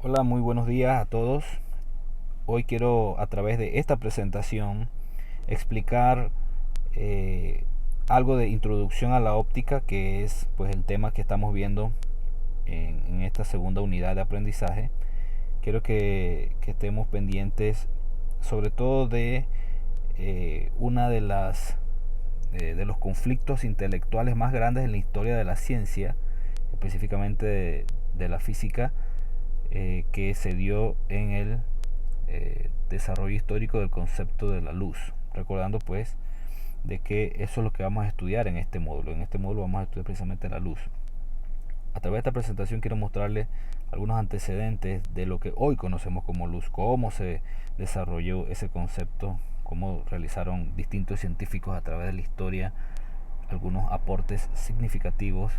Hola, muy buenos días a todos. Hoy quiero a través de esta presentación explicar eh, algo de introducción a la óptica, que es pues el tema que estamos viendo en esta segunda unidad de aprendizaje. Quiero que estemos pendientes sobre todo de una de los conflictos intelectuales más grandes en la historia de la ciencia, específicamente de la física, que se dio en el desarrollo histórico del concepto de la luz. Recordando pues de que eso es lo que vamos a estudiar en este módulo. En este módulo vamos a estudiar precisamente la luz. A través de esta presentación quiero mostrarles algunos antecedentes de lo que hoy conocemos como luz, cómo se desarrolló ese concepto, cómo realizaron distintos científicos a través de la historia algunos aportes significativos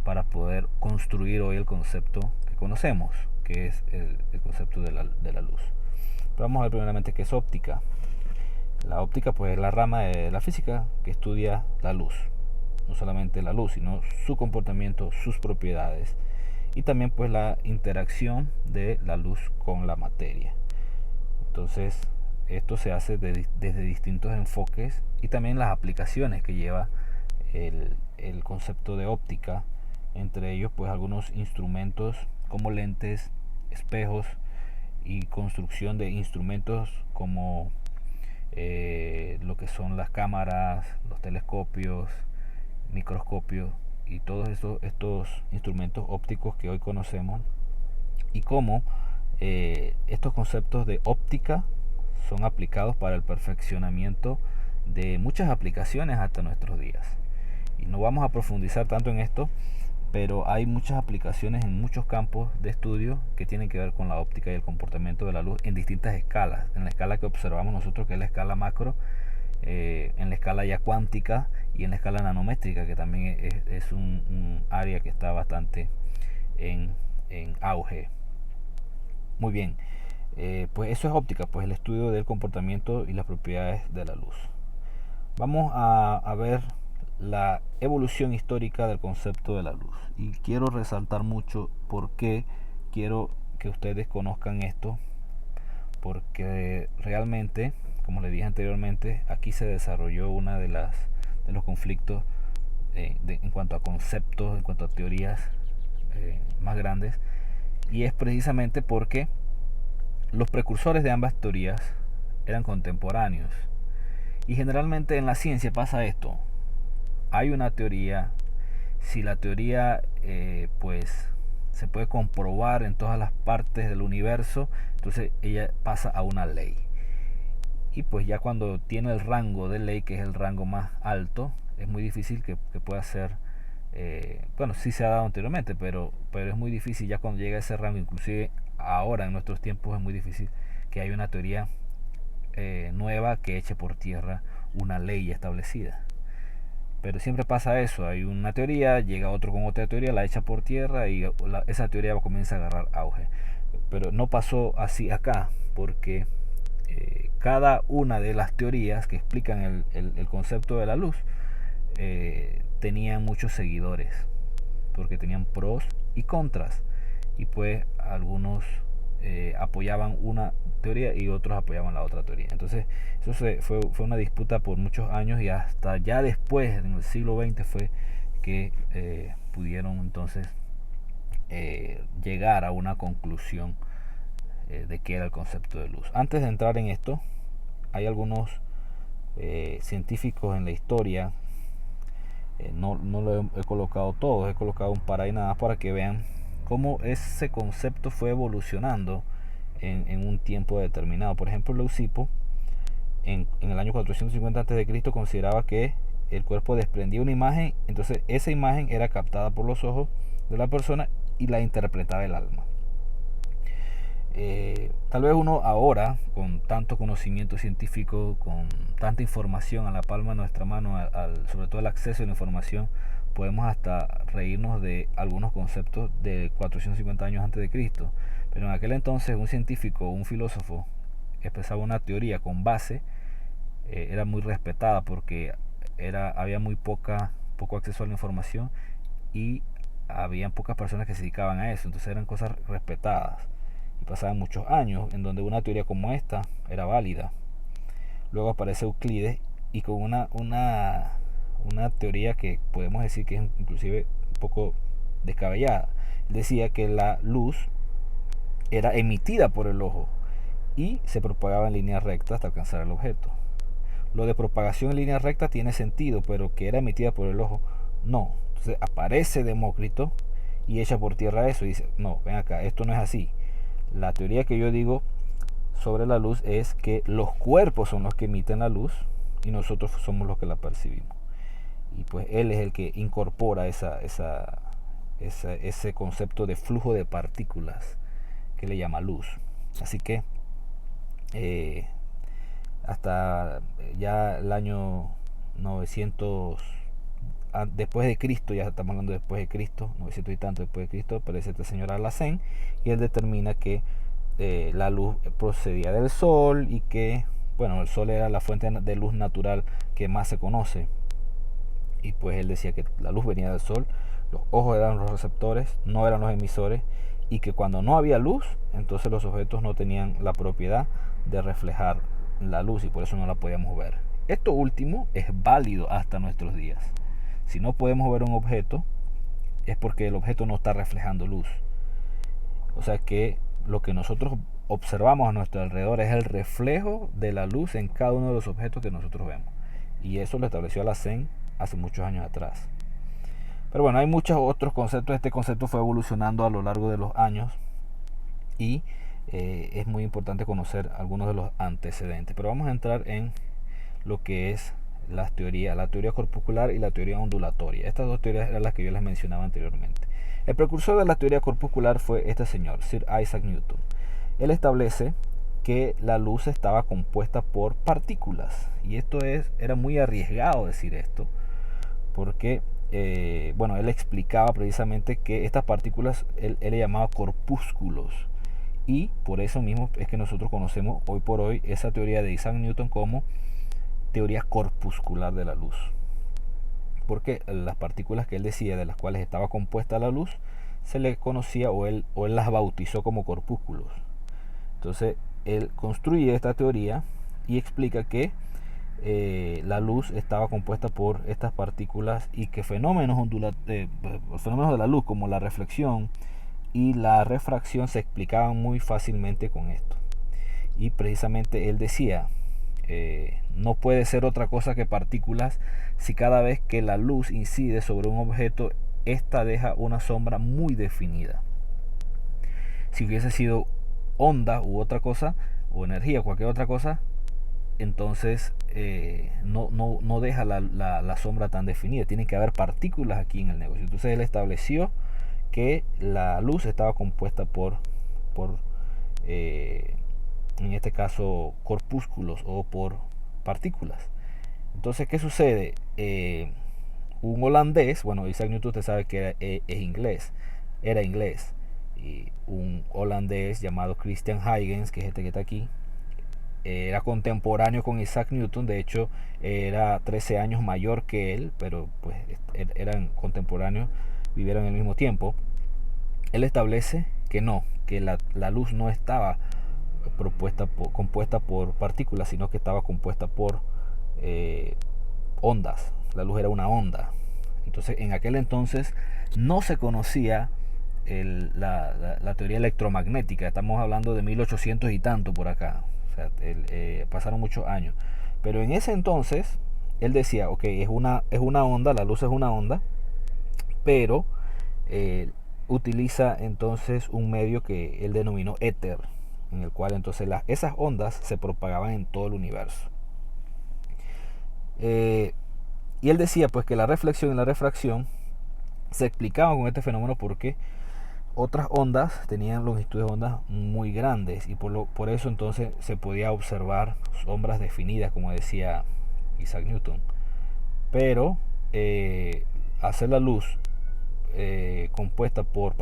para poder construir hoy el concepto que conocemos, que es el concepto de la luz. Pero vamos a ver primeramente qué es óptica. La óptica pues es la rama de la física que estudia la luz. No solamente la luz, sino su comportamiento, sus propiedades y también pues la interacción de la luz con la materia. Entonces esto se hace desde distintos enfoques y también las aplicaciones que lleva el concepto de óptica, entre ellos pues algunos instrumentos como lentes, espejos y construcción de instrumentos como lo que son las cámaras, los telescopios, microscopios y todos estos instrumentos ópticos que hoy conocemos, y cómo estos conceptos de óptica son aplicados para el perfeccionamiento de muchas aplicaciones hasta nuestros días. Y no vamos a profundizar tanto en esto, pero hay muchas aplicaciones en muchos campos de estudio que tienen que ver con la óptica y el comportamiento de la luz en distintas escalas. En la escala que observamos nosotros, que es la escala macro, en la escala ya cuántica y en la escala nanométrica, que también es un área que está bastante en auge. Muy bien, pues eso es óptica, pues el estudio del comportamiento y las propiedades de la luz. Vamos a ver la evolución histórica del concepto de la luz. Y quiero resaltar mucho por qué quiero que ustedes conozcan esto, porque realmente, como les dije anteriormente, aquí se desarrolló una de los conflictos en cuanto a conceptos, en cuanto a teorías más grandes, y es precisamente porque los precursores de ambas teorías eran contemporáneos. Y generalmente en la ciencia pasa esto: hay una teoría, si la teoría pues se puede comprobar en todas las partes del universo, entonces ella pasa a una ley. Y pues ya cuando tiene el rango de ley, que es el rango más alto, es muy difícil que pueda ser, bueno, sí se ha dado anteriormente, pero es muy difícil ya cuando llega a ese rango, inclusive ahora en nuestros tiempos es muy difícil que haya una teoría nueva que eche por tierra una ley establecida. Pero siempre pasa eso: hay una teoría, llega otro con otra teoría, la echa por tierra y esa teoría comienza a agarrar auge. Pero no pasó así acá, porque cada una de las teorías que explican el concepto de la luz tenían muchos seguidores, porque tenían pros y contras, y pues algunos apoyaban una teoría y otros apoyaban la otra teoría. Entonces eso fue una disputa por muchos años, y hasta ya después, en el siglo XX, fue que pudieron entonces llegar a una conclusión de qué era el concepto de luz. Antes de entrar en esto, hay algunos científicos en la historia, no lo he colocado todos, he colocado un par ahí nada más para que vean cómo ese concepto fue evolucionando en un tiempo determinado. Por ejemplo, Leucipo en el año 450 a.C. consideraba que el cuerpo desprendía una imagen, entonces esa imagen era captada por los ojos de la persona y la interpretaba el alma. Tal vez uno ahora, con tanto conocimiento científico, con tanta información a la palma de nuestra mano, sobre todo el acceso a la información, podemos hasta reírnos de algunos conceptos de 450 años antes de Cristo. Pero en aquel entonces un científico, un filósofo, expresaba una teoría con base, era muy respetada porque había muy poco acceso a la información, y había pocas personas que se dedicaban a eso, entonces eran cosas respetadas. y pasaban muchos años en donde una teoría como esta era válida. Luego aparece Euclides y con una teoría que podemos decir que es inclusive un poco descabellada. Él decía que la luz era emitida por el ojo y se propagaba en línea recta hasta alcanzar el objeto. Lo de propagación en línea recta tiene sentido, pero que era emitida por el ojo, no. Entonces aparece Demócrito y echa por tierra eso y dice, no, ven acá, esto no es así. La teoría que yo digo sobre la luz es que los cuerpos son los que emiten la luz y nosotros somos los que la percibimos. Y pues él es el que incorpora ese concepto de flujo de partículas que le llama luz. Así que hasta ya el año 900 después de Cristo, ya estamos hablando después de Cristo, 900 y tanto después de Cristo, aparece este señor Alhazen y él determina que la luz procedía del sol y que, bueno, el sol era la fuente de luz natural que más se conoce. Y pues él decía que la luz venía del sol, los ojos eran los receptores, no eran los emisores, y que cuando no había luz, entonces los objetos no tenían la propiedad de reflejar la luz y por eso no la podíamos ver. Esto último es válido hasta nuestros días. Si no podemos ver un objeto, es porque el objeto no está reflejando luz. O sea que lo que nosotros observamos a nuestro alrededor es el reflejo de la luz en cada uno de los objetos que nosotros vemos. Y eso lo estableció Alhazen hace muchos años atrás. Pero bueno, hay muchos otros conceptos. Este concepto fue evolucionando a lo largo de los años y es muy importante conocer algunos de los antecedentes. Pero vamos a entrar en lo que es la teoría corpuscular y la teoría ondulatoria. Estas dos teorías eran las que yo les mencionaba anteriormente. El precursor de la teoría corpuscular fue este señor, Sir Isaac Newton. Él establece que la luz estaba compuesta por partículas. Y era muy arriesgado decir esto, porque bueno, él explicaba precisamente que estas partículas él le llamaba corpúsculos. Y por eso mismo es que nosotros conocemos hoy por hoy esa teoría de Isaac Newton como teoría corpuscular de la luz. Porque las partículas que él decía de las cuales estaba compuesta la luz se le conocía o él las bautizó como corpúsculos. Entonces él construye esta teoría y explica que la luz estaba compuesta por estas partículas y que fenómenos de la luz como la reflexión y la refracción se explicaban muy fácilmente con esto. Y precisamente él decía, no puede ser otra cosa que partículas si cada vez que la luz incide sobre un objeto, esta deja una sombra muy definida. Si hubiese sido onda u otra cosa, o energía o cualquier otra cosa, entonces no deja la sombra tan definida. Tiene que haber partículas aquí en el negocio. Entonces él estableció que la luz estaba compuesta por en este caso corpúsculos o por partículas. Entonces, ¿qué sucede? Un holandés, bueno, Isaac Newton usted sabe que era inglés, y un holandés llamado Christian Huygens, que es este que está aquí, era contemporáneo con Isaac Newton. De hecho era 13 años mayor que él, pero pues eran contemporáneos, vivieron el mismo tiempo. Él establece que la luz no estaba compuesta por partículas, sino que estaba compuesta por ondas. La luz era una onda. Entonces en aquel entonces no se conocía la teoría electromagnética. Estamos hablando de 1800 y tanto por acá. O sea, pasaron muchos años. Pero en ese entonces él decía, ok, es una onda, la luz es una onda, pero utiliza entonces un medio que él denominó éter, en el cual entonces esas ondas se propagaban en todo el universo. Y él decía pues que la reflexión y la refracción se explicaban con este fenómeno porque otras ondas tenían longitudes de ondas muy grandes y por eso entonces se podía observar sombras definidas, como decía Isaac Newton. Pero hacer la luz compuesta por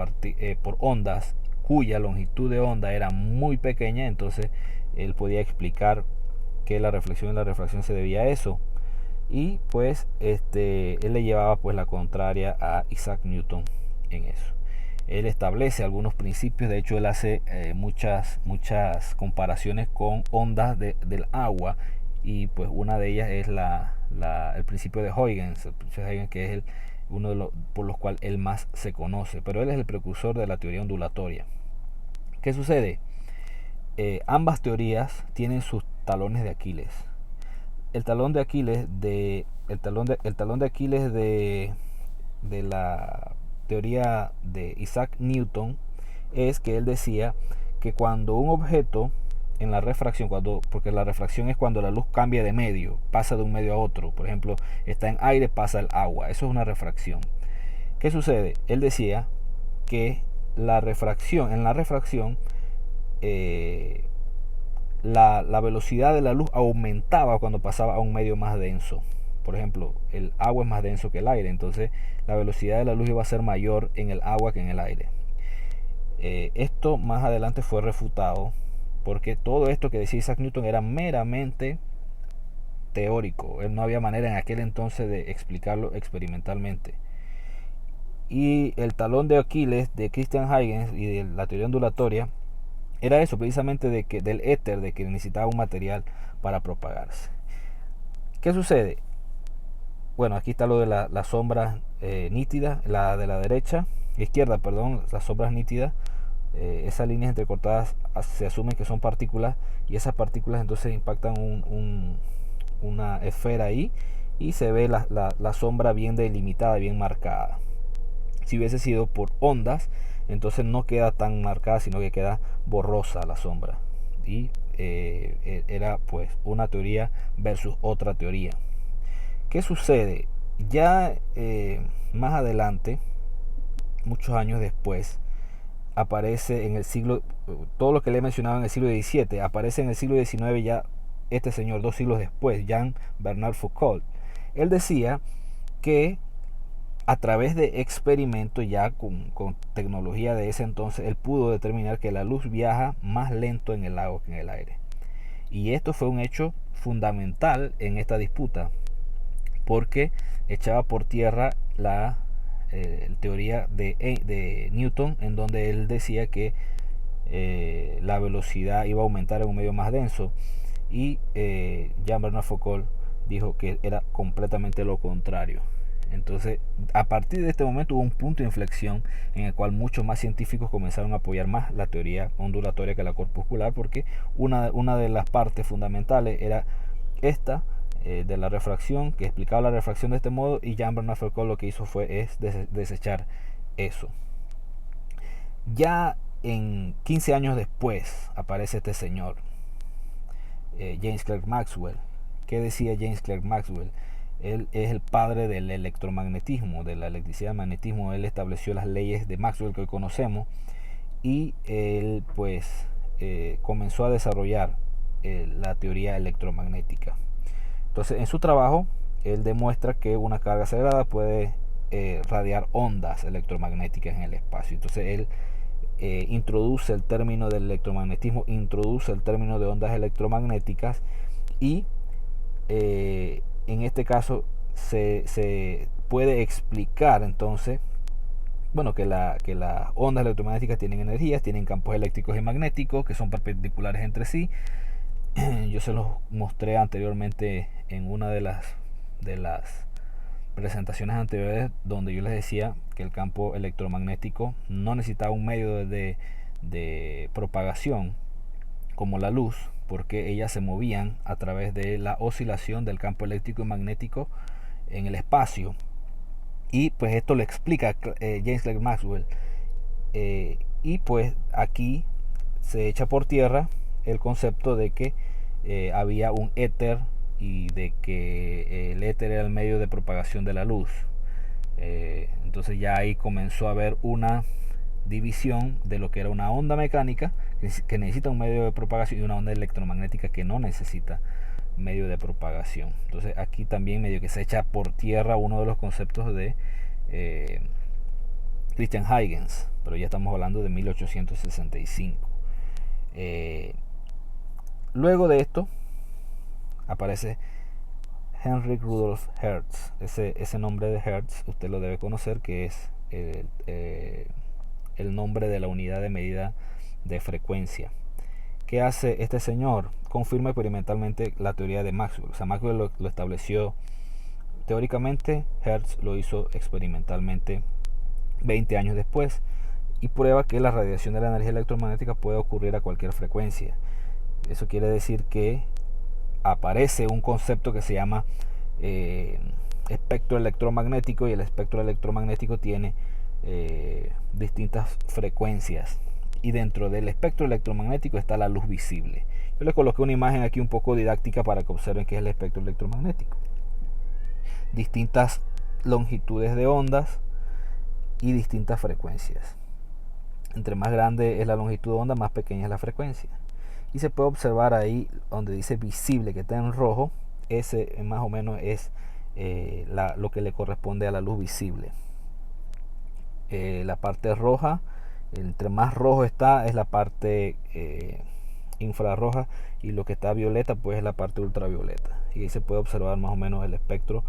ondas cuya longitud de onda era muy pequeña, entonces él podía explicar que la reflexión y la refracción se debía a eso. Y pues él le llevaba pues la contraria a Isaac Newton en eso. Él establece algunos principios. De hecho, él hace muchas comparaciones con ondas del agua, y pues una de ellas es el principio de Huygens, que es uno de los por los cuales él más se conoce, pero él es el precursor de la teoría ondulatoria. ¿Qué sucede? Ambas teorías tienen sus talones de Aquiles. El talón de Aquiles de la teoría de Isaac Newton es que él decía que cuando un objeto en la refracción, porque la refracción es cuando la luz cambia de medio, pasa de un medio a otro, por ejemplo, está en aire, pasa al agua, eso es una refracción. ¿Qué sucede? Él decía que en la refracción, eh, la velocidad de la luz aumentaba cuando pasaba a un medio más denso. Por ejemplo, el agua es más denso que el aire, entonces la velocidad de la luz iba a ser mayor en el agua que en el aire. Esto más adelante fue refutado, porque todo esto que decía Isaac Newton era meramente teórico. No había manera en aquel entonces de explicarlo experimentalmente. Y el talón de Aquiles de Christian Huygens y de la teoría ondulatoria era eso, precisamente del éter, de que necesitaba un material para propagarse. ¿Qué sucede? Bueno, aquí está lo de las sombras nítidas, la de la izquierda, perdón, las sombras nítidas. Esas líneas entrecortadas se asumen que son partículas, y esas partículas entonces impactan una esfera ahí, y se ve la sombra bien delimitada, bien marcada. Si hubiese sido por ondas, entonces no queda tan marcada, sino que queda borrosa la sombra. Y era pues una teoría versus otra teoría. ¿Qué sucede? Ya más adelante, muchos años después, aparece en el siglo, todo lo que le he mencionado en el siglo XVII, aparece en el siglo XIX ya este señor, 2 siglos después, Jean Bernard Foucault. Él decía que a través de experimentos ya con tecnología de ese entonces, él pudo determinar que la luz viaja más lento en el agua que en el aire. Y esto fue un hecho fundamental en esta disputa, porque echaba por tierra la teoría de Newton, en donde él decía que la velocidad iba a aumentar en un medio más denso, y Jean Bernard Foucault dijo que era completamente lo contrario. Entonces, a partir de este momento hubo un punto de inflexión en el cual muchos más científicos comenzaron a apoyar más la teoría ondulatoria que la corpuscular, porque una de las partes fundamentales era esta, de la refracción, que explicaba la refracción de este modo, y Jean Bernard Foucault lo que hizo fue desechar eso. Ya en 15 años después aparece este señor, James Clerk Maxwell. ¿Qué decía James Clerk Maxwell? Él es el padre del electromagnetismo, de la electricidad y magnetismo. Él estableció las leyes de Maxwell que hoy conocemos, y él pues comenzó a desarrollar la teoría electromagnética. Entonces, en su trabajo, él demuestra que una carga acelerada puede radiar ondas electromagnéticas en el espacio. Entonces, él introduce el término del electromagnetismo, introduce el término de ondas electromagnéticas, y en este caso se puede explicar entonces, bueno, que las ondas electromagnéticas tienen energías, tienen campos eléctricos y magnéticos que son perpendiculares entre sí. Yo se los mostré anteriormente en una de las presentaciones anteriores, donde yo les decía que el campo electromagnético no necesitaba un medio de propagación como la luz, porque ellas se movían a través de la oscilación del campo eléctrico y magnético en el espacio. Y pues esto lo explica James Clerk Maxwell. Y pues aquí se echa por tierra el concepto de que había un éter, y de que el éter era el medio de propagación de la luz. Entonces ya ahí comenzó a haber una división de lo que era una onda mecánica que necesita un medio de propagación, y una onda electromagnética que no necesita medio de propagación. Entonces aquí también medio que se echa por tierra uno de los conceptos de Christian Huygens, pero ya estamos hablando de 1865. Luego de esto aparece Heinrich Rudolf Hertz. Ese nombre de Hertz usted lo debe conocer, que es el el nombre de la unidad de medida de frecuencia. ¿Qué hace este señor? Confirma experimentalmente la teoría de Maxwell. O sea, Maxwell lo estableció teóricamente, Hertz lo hizo experimentalmente 20 años después, y prueba que la radiación de la energía electromagnética puede ocurrir a cualquier frecuencia. Eso quiere decir que aparece un concepto que se llama espectro electromagnético, y el espectro electromagnético tiene distintas frecuencias, y dentro del espectro electromagnético está la luz visible. Yo les coloqué una imagen aquí un poco didáctica para que observen qué es el espectro electromagnético. Distintas longitudes de ondas y distintas frecuencias. Entre más grande es la longitud de onda, más pequeña es la frecuencia. Y se puede observar ahí donde dice visible, que está en rojo, ese más o menos es lo que le corresponde a la luz visible. La parte roja, entre más rojo está, es la parte infrarroja, y lo que está violeta pues es la parte ultravioleta. Y ahí se puede observar más o menos el espectro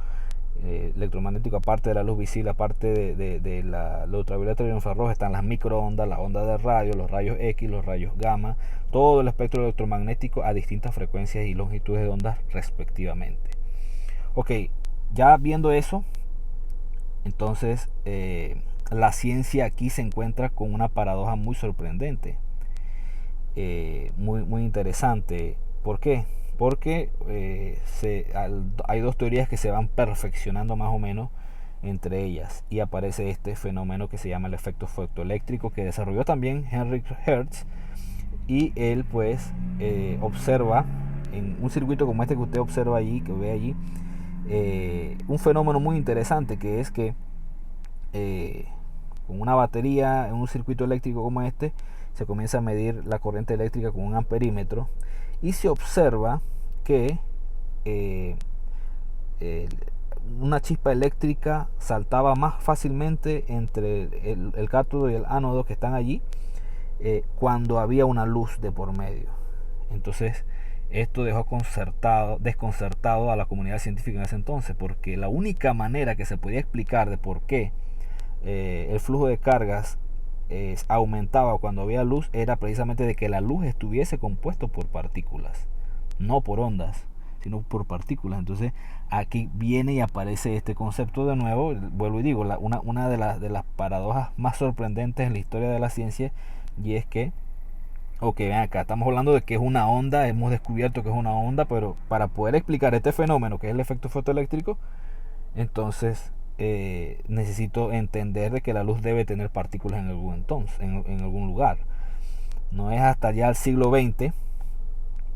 electromagnético. Aparte de la luz visible, aparte de la ultravioleta y la infrarroja, están las microondas, las ondas de radio, los rayos X, los rayos gamma, todo el espectro electromagnético a distintas frecuencias y longitudes de ondas respectivamente. Ok, ya viendo eso, entonces la ciencia aquí se encuentra con una paradoja muy sorprendente, muy interesante. ¿Por qué? Porque hay dos teorías que se van perfeccionando más o menos entre ellas, y aparece este fenómeno que se llama el efecto fotoeléctrico, que desarrolló también Heinrich Hertz, y él pues observa en un circuito como este que usted observa allí, que ve allí, un fenómeno muy interesante, que es que con una batería en un circuito eléctrico como este se comienza a medir la corriente eléctrica con un amperímetro, y se observa que una chispa eléctrica saltaba más fácilmente entre el cátodo y el ánodo que están allí cuando había una luz de por medio. Entonces esto dejó desconcertado a la comunidad científica en ese entonces, porque la única manera que se podía explicar de por qué el flujo de cargas aumentaba cuando había luz era precisamente de que la luz estuviese compuesto por partículas, no por ondas, sino por partículas. Entonces aquí viene y aparece este concepto de nuevo. Vuelvo y digo, una de las paradojas más sorprendentes en la historia de la ciencia, y es que, ok, ven acá, estamos hablando de que es una onda, hemos descubierto que es una onda, pero para poder explicar este fenómeno que es el efecto fotoeléctrico, entonces necesito entender de que la luz debe tener partículas en algún lugar. No es hasta ya el siglo XX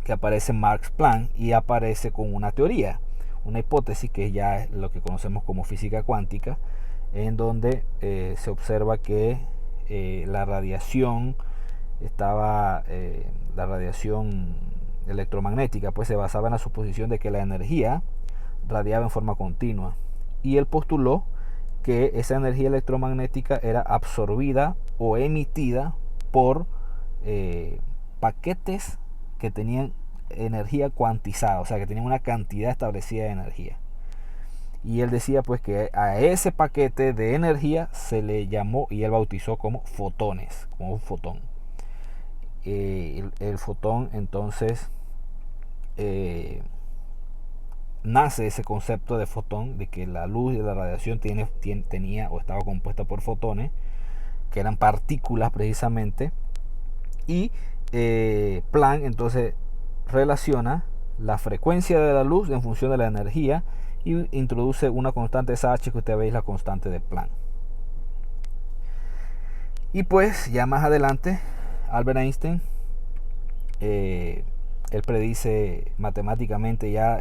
que aparece Max Planck y aparece con una teoría, una hipótesis que ya es lo que conocemos como física cuántica, en donde se observa que la radiación electromagnética pues se basaba en la suposición de que la energía radiaba en forma continua, y él postuló que esa energía electromagnética era absorbida o emitida por paquetes que tenían energía cuantizada, o sea que tenían una cantidad establecida de energía. Y él decía pues que a ese paquete de energía se le llamó, y él bautizó como fotones, como un fotón. El fotón, entonces nace ese concepto de fotón, de que la luz y la radiación tenía o estaba compuesta por fotones, que eran partículas precisamente. Y Planck entonces relaciona la frecuencia de la luz en función de la energía y introduce una constante, esa H que usted ve es la constante de Planck. Y pues ya más adelante Albert Einstein él predice matemáticamente ya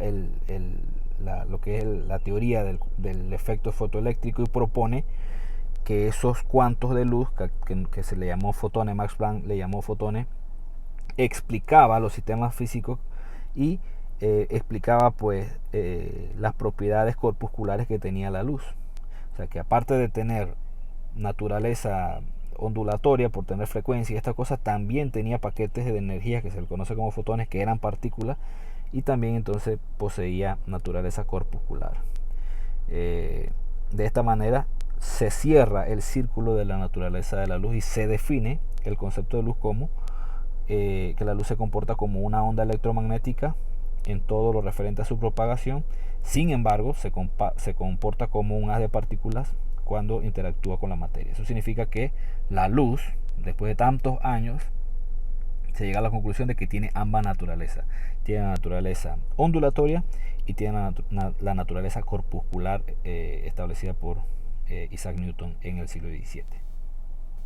lo que es la teoría del efecto fotoeléctrico, y propone que esos cuantos de luz que se le llamó fotones, Max Planck le llamó fotones, explicaba los sistemas físicos y explicaba pues las propiedades corpusculares que tenía la luz. O sea que aparte de tener naturaleza ondulatoria por tener frecuencia y estas cosas, también tenía paquetes de energía que se le conoce como fotones, que eran partículas, y también entonces poseía naturaleza corpuscular. De esta manera se cierra el círculo de la naturaleza de la luz y se define el concepto de luz como que la luz se comporta como una onda electromagnética en todo lo referente a su propagación. Sin embargo, se comporta como un haz de partículas cuando interactúa con la materia. Eso significa que la luz, después de tantos años, se llega a la conclusión de que tiene ambas naturalezas. Tiene la naturaleza ondulatoria y tiene la naturaleza corpuscular establecida por Isaac Newton en el siglo XVII.